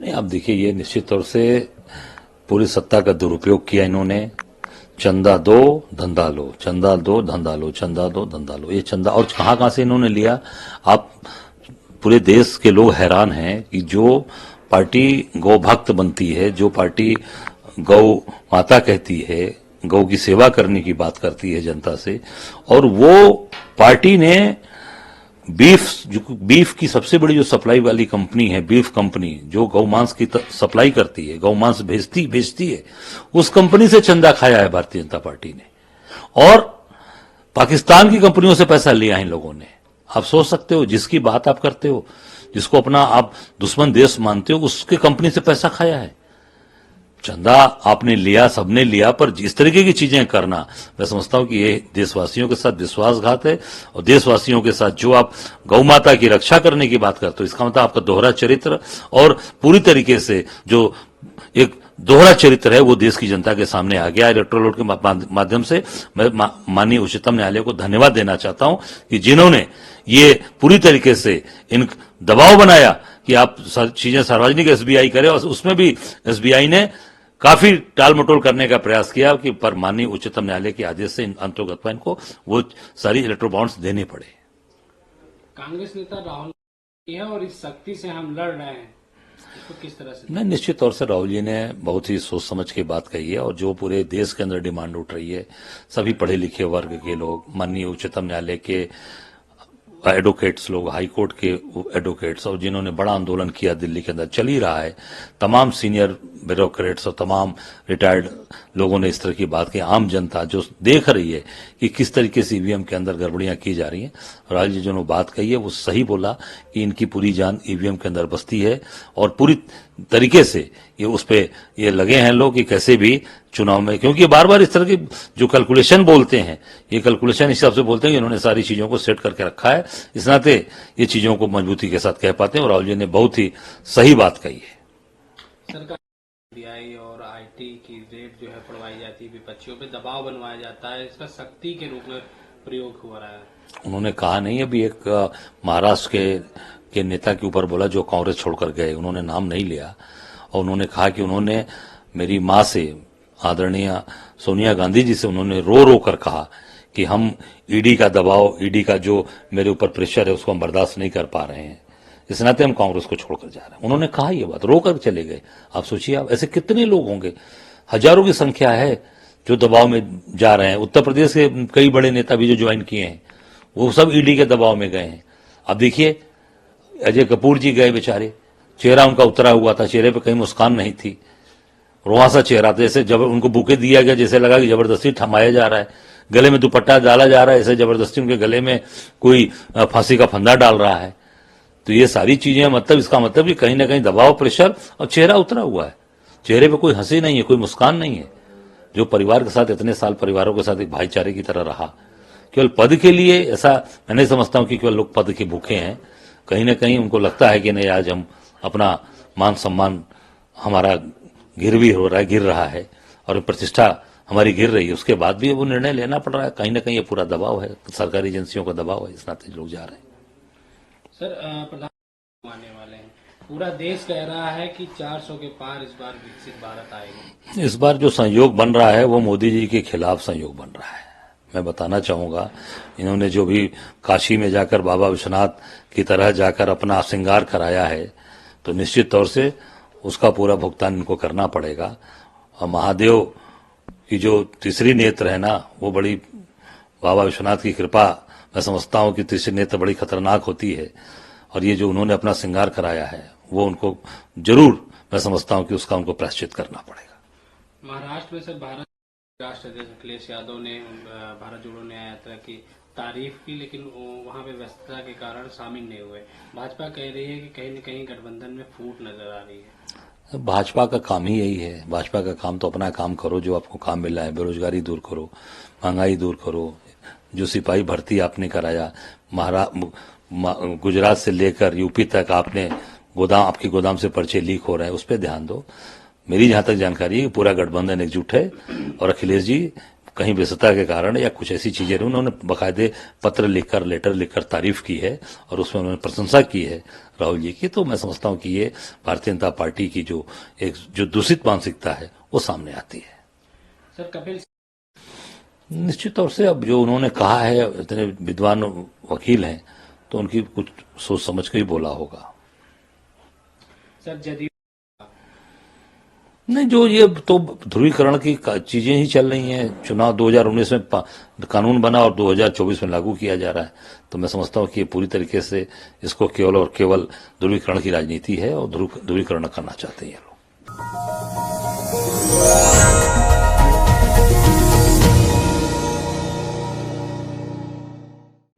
नहीं, आप देखिए, ये निश्चित तौर से पूरी सत्ता का दुरुपयोग किया इन्होंने। चंदा दो धंधा लो, चंदा दो धंधा लो, चंदा दो धंधा लो, ये चंदा और कहां कहां से इन्होंने लिया। आप पूरे देश के लोग हैरान हैं कि जो पार्टी गौ भक्त बनती है, जो पार्टी गौ माता कहती है, गौ की सेवा करने की बात करती है जनता से, और वो पार्टी ने बीफ की सबसे बड़ी जो सप्लाई वाली कंपनी है, बीफ कंपनी, जो गौ मांस की सप्लाई करती है, गौ मांस भेजती है, उस कंपनी से चंदा खाया है भारतीय जनता पार्टी ने। और पाकिस्तान की कंपनियों से पैसा लिया है इन लोगों ने। आप सोच सकते हो, जिसकी बात आप करते हो, जिसको अपना आप दुश्मन देश मानते हो, उसके कंपनी से पैसा खाया है। चंदा आपने लिया, सबने लिया, पर जिस तरीके की चीजें करना, मैं समझता हूं कि ये देशवासियों के साथ विश्वासघात है। और देशवासियों के साथ जो आप गौ माता की रक्षा करने की बात करते हो, इसका मतलब आपका दोहरा चरित्र, और पूरी तरीके से जो एक दोहरा चरित्र है वो देश की जनता के सामने आ गया। इलेक्टोरल वोट के माध्यम से मैं माननीय उच्चतम न्यायालय को धन्यवाद देना चाहता हूं कि जिन्होंने ये पूरी तरीके से इन दबाव बनाया कि आप चीजें सार्वजनिक एसबीआई करे, और उसमें भी एसबीआई ने काफी टाल मटोल करने का प्रयास किया कि पर माननीय उच्चतम न्यायालय के आदेश से अंतर्गत इनको वो सारी इलेक्ट्रो बॉन्ड्स देने पड़े। कांग्रेस नेता राहुल है और इस शक्ति से हम लड़ रहे हैं, इसको किस तरह से? नहीं, निश्चित तौर से राहुल जी ने बहुत ही सोच समझ के बात कही है, और जो पूरे देश के अंदर डिमांड उठ रही है, सभी पढ़े लिखे वर्ग के लोग, माननीय उच्चतम न्यायालय के एडवोकेट्स लोग, हाई कोर्ट के एडवोकेट्स, और जिन्होंने बड़ा आंदोलन किया दिल्ली के अंदर, चल ही रहा है, तमाम सीनियर ब्यूरोक्रेट्स और तमाम रिटायर्ड लोगों ने इस तरह की बात की। आम जनता जो देख रही है कि किस तरीके से ईवीएम के अंदर गड़बड़ियां की जा रही हैं, राहुल जी जो बात कही है वो सही बोला कि इनकी पूरी जान ईवीएम के अंदर बसती है, और पूरी तरीके से ये उस पे ये लगे हैं लोग कि कैसे भी चुनाव में, क्योंकि बार बार इस तरह की जो कैलकुलेशन बोलते हैं, ये कैलकुलेशन इस हिसाब से बोलते हैं कि इन्होंने सारी चीजों को सेट करके रखा है, इस नाते ये चीजों को मजबूती के साथ कह पाते हैं। और राहुल जी ने बहुत ही सही बात कही है। सरकार एसबीआई और आईटी की रेट जो है पढ़वाई जाती है, विपक्षियों पे दबाव बनवाया जाता है, इसका शक्ति के रूप में प्रयोग हो रहा है। उन्होंने कहा नहीं, अभी एक महाराष्ट्र के नेता के ऊपर बोला जो कांग्रेस छोड़कर गए, उन्होंने नाम नहीं लिया, और उन्होंने कहा कि उन्होंने मेरी मां से, आदरणीय सोनिया गांधी जी से, उन्होंने रो रो कर कहा कि हम ईडी का दबाव, ईडी का जो मेरे ऊपर प्रेशर है उसको हम बर्दाश्त नहीं कर पा रहे हैं, इस नाते हम कांग्रेस को छोड़कर जा रहे हैं। उन्होंने कहा ये बात, रो कर चले गए। आप सोचिए, आप ऐसे कितने लोग होंगे, हजारों की संख्या है जो दबाव में जा रहे हैं। उत्तर प्रदेश के कई बड़े नेता भी जो ज्वाइन किए हैं वो सब ईडी के दबाव में गए हैं। अब देखिए, अजय कपूर जी गए बेचारे, चेहरा उनका उतरा हुआ था, चेहरे पे कहीं मुस्कान नहीं थी, रुआसा चेहरा था, जैसे जब उनको बुके दिया गया, जैसे लगा कि जबरदस्ती थमाया जा रहा है, गले में दुपट्टा डाला जा रहा है, ऐसे जबरदस्ती उनके गले में कोई फांसी का फंदा डाल रहा है। तो ये सारी चीजें, मतलब इसका मतलब कि कहीं ना कहीं दबाव, प्रेशर, और चेहरा उतरा हुआ है, चेहरे पे कोई हंसी नहीं है, कोई मुस्कान नहीं है। जो परिवार के साथ इतने साल परिवारों के साथ एक भाईचारे की तरह रहा, केवल पद के लिए, ऐसा मैं नहीं समझता हूं कि केवल लोग पद के भूखे हैं। कहीं ना कहीं उनको लगता है कि नहीं, आज हम अपना मान सम्मान हमारा गिर रहा है, और प्रतिष्ठा हमारी गिर रही है, उसके बाद भी वो निर्णय लेना पड़ रहा है। कहीं ना कहीं ये पूरा दबाव है, सरकारी एजेंसियों का दबाव है, इस नाते लोग जा रहे हैं। सर, प्रधानमंत्री आने वाले हैं, पूरा देश कह रहा है कि 400 के पार इस बार विकसित भारत आएगा। इस बार जो संयोग बन रहा है वो मोदी जी के खिलाफ संयोग बन रहा है। मैं बताना चाहूंगा, इन्होंने जो भी काशी में जाकर बाबा विश्वनाथ की तरह जाकर अपना श्रृंगार कराया है, तो निश्चित तौर से उसका पूरा भुगतान इनको करना पड़ेगा। और महादेव की जो तीसरी नेत्र है ना, वो बड़ी, बाबा विश्वनाथ की कृपा, मैं समझता हूं कि तीसरी नेत्र बड़ी खतरनाक होती है, और ये जो उन्होंने अपना श्रृंगार कराया है वो उनको जरूर, मैं समझता हूं कि उसका उनको प्रायश्चित करना पड़ेगा। महाराष्ट्र में सर, भारत राष्ट्र अध्यक्ष अखिलेश यादव ने भारत जोड़ो न्याय यात्रा की तारीफ की, लेकिन वहां पे व्यस्तता के कारण शामिल नहीं हुए। भाजपा कह रही है कि कहीं न कहीं गठबंधन में फूट नजर आ रही है। भाजपा का काम ही यही है। भाजपा का काम तो अपना काम करो, जो आपको काम मिला है, बेरोजगारी दूर करो, महंगाई दूर करो, जो सिपाही भर्ती आपने कराया, गुजरात से लेकर यूपी तक आपने आपकी गोदाम से पर्चे लीक हो रहे हैं, उस पर ध्यान दो। मेरी जहां तक जानकारी है पूरा गठबंधन एकजुट है, और अखिलेश जी कहीं व्यस्तता के कारण या कुछ ऐसी चीजें नहीं, उन्होंने बाकायदे पत्र लिखकर, लेटर लिखकर तारीफ की है और उसमें उन्होंने प्रशंसा की है राहुल जी की। तो मैं समझता हूं कि ये भारतीय जनता पार्टी की जो दूषित मानसिकता है वो सामने आती है। सर कपिल निश्चित तौर से अब जो उन्होंने कहा है, इतने विद्वान वकील हैं तो उनकी कुछ सोच समझ के ही बोला होगा। सर जदयू नहीं, जो ये तो ध्रुवीकरण की चीजें ही चल रही हैं। चुनाव 2019 में कानून बना और 2024 में लागू किया जा रहा है। तो मैं समझता हूं कि ये पूरी तरीके से इसको केवल और केवल ध्रुवीकरण की राजनीति है और ध्रुवीकरण करना चाहते हैं ये लोग।